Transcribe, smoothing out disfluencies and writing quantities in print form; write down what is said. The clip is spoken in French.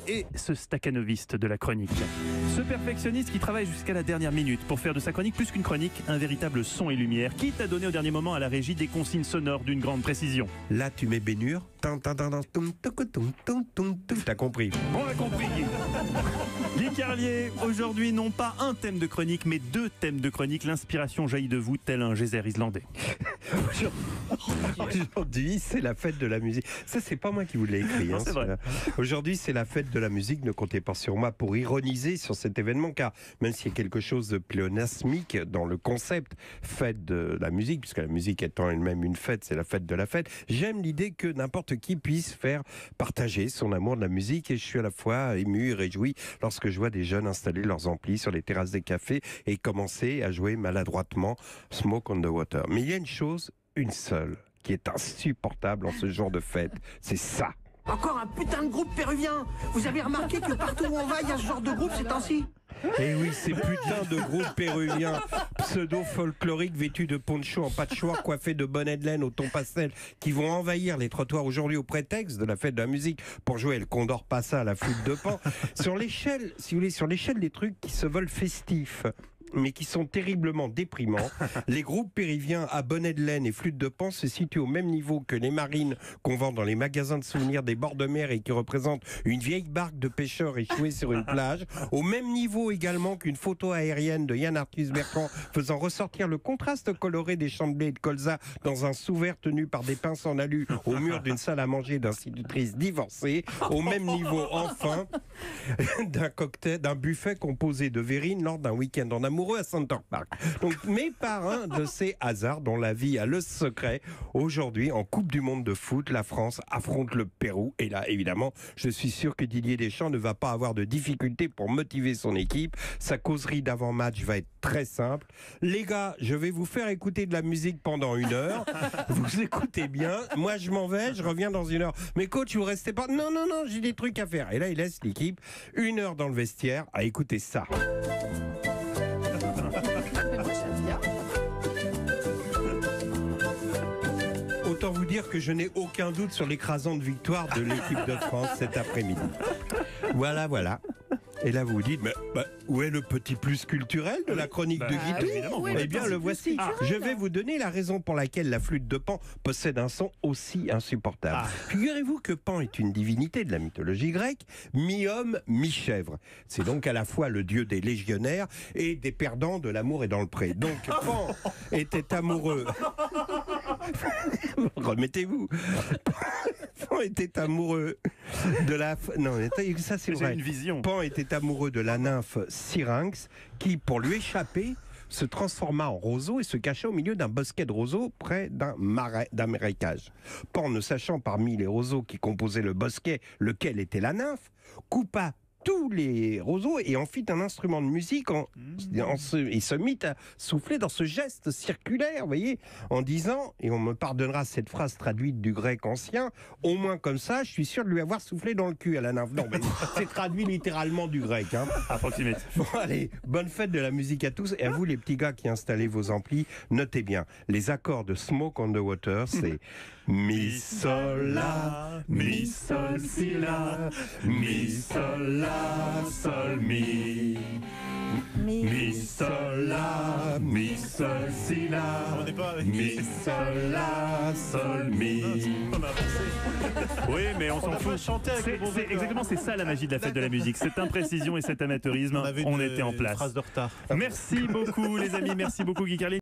et ce staccanoviste de la chronique. Ce perfectionniste qui travaille jusqu'à la dernière minute pour faire de sa chronique plus qu'une chronique, un véritable son et lumière, quitte à donner au dernier moment à la régie des consignes sonores d'une grande précision. Là, tu mets Bénure. T'as compris. On a compris. Guy Carlier, aujourd'hui non pas un thème de chronique, mais deux thèmes de chronique. L'inspiration jaillit de vous tel un geyser islandais. Aujourd'hui, c'est la fête de la musique. Ça, c'est pas moi qui vous l'ai écrit. Non, c'est vrai. Aujourd'hui, c'est la fête de la musique. Ne comptez pas sur moi pour ironiser sur cet événement, car même s'il y a quelque chose de pléonasmique dans le concept fête de la musique, puisque la musique étant elle-même une fête, c'est la fête de la fête, j'aime l'idée que n'importe qui puisse faire partager son amour de la musique, et je suis à la fois ému et réjoui lorsque je vois des jeunes installer leurs amplis sur les terrasses des cafés et commencer à jouer maladroitement Smoke on the Water. Mais il y a une chose, une seule, qui est insupportable en ce jour de fête, c'est ça. Encore un putain de groupe péruvien. Vous avez remarqué que partout où on va, il y a ce genre de groupe ces temps-ci? Et oui, ces putains de groupes péruviens pseudo-folkloriques vêtus de poncho en patchwork, coiffés de bonnets de laine au ton pastel, qui vont envahir les trottoirs aujourd'hui au prétexte de la fête de la musique pour jouer le Condor Passa à la flûte de Pan. Sur l'échelle, si vous voulez, sur l'échelle des trucs qui se veulent festifs, mais qui sont terriblement déprimants, les groupes péruviens à bonnet de laine et flûte de Pan se situent au même niveau que les marines qu'on vend dans les magasins de souvenirs des bords de mer et qui représentent une vieille barque de pêcheurs échouée sur une plage, au même niveau également qu'une photo aérienne de Yann Arthus Bertrand faisant ressortir le contraste coloré des champs de blé et de colza dans un sous-verre tenu par des pinces en alu au mur d'une salle à manger d'institutrices divorcées, au même niveau enfin d'un cocktail, d'un buffet composé de verrine lors d'un week-end en amoureux à Center Park. Donc, mais par un de ces hasards dont la vie a le secret, aujourd'hui, en Coupe du Monde de foot, la France affronte le Pérou. Et là, évidemment, je suis sûr que Didier Deschamps ne va pas avoir de difficultés pour motiver son équipe. Sa causerie d'avant-match va être très simple. Les gars, je vais vous faire écouter de la musique pendant 1 heure. Vous écoutez bien. Moi, je m'en vais, je reviens dans 1 heure. Mais coach, vous restez pas. Non, j'ai des trucs à faire. Et là, il laisse l'équipe 1 heure dans le vestiaire à écouter ça. Autant vous dire que je n'ai aucun doute sur l'écrasante victoire de l'équipe de France cet après-midi. Voilà. Et là, vous vous dites, mais où est le petit plus culturel de la chronique de Guitou? Eh bien, le voici. Je vais vous donner la raison pour laquelle la flûte de Pan possède un son aussi insupportable. Figurez-vous que Pan est une divinité de la mythologie grecque, mi-homme, mi-chèvre. C'est donc à la fois le dieu des légionnaires et des perdants de l'amour et dans le pré. Donc, Pan était amoureux... Remettez-vous. Pan était amoureux de la... Non, ça c'est vrai. Une vision. Pan était amoureux de la nymphe Syrinx qui, pour lui échapper, se transforma en roseau et se cacha au milieu d'un bosquet de roseaux près d'un marécage. Pan, ne sachant parmi les roseaux qui composaient le bosquet lequel était la nymphe, coupa tous les roseaux et en fit un instrument de musique il se mit à souffler dans ce geste circulaire, vous voyez, en disant, et on me pardonnera cette phrase traduite du grec ancien, au moins comme ça, je suis sûr de lui avoir soufflé dans le cul à la nymphe. Non, mais c'est traduit littéralement du grec. Approximatif. Bon, allez, bonne fête de la musique à tous, et à vous les petits gars qui installez vos amplis, notez bien, les accords de Smoke on the Water, c'est mi, sol, la, mi, sol, si, la, mi, sol, la, sol, mi, mi, sol, la, mi, sol, si, la, mi, sol, la, sol, mi. Oui, mais on s'en fout. Exactement, c'est ça la magie de la fête de la musique. Cette imprécision et cet amateurisme, on était en place. Phrase de retard. Merci beaucoup les amis, merci beaucoup Guy Carlier.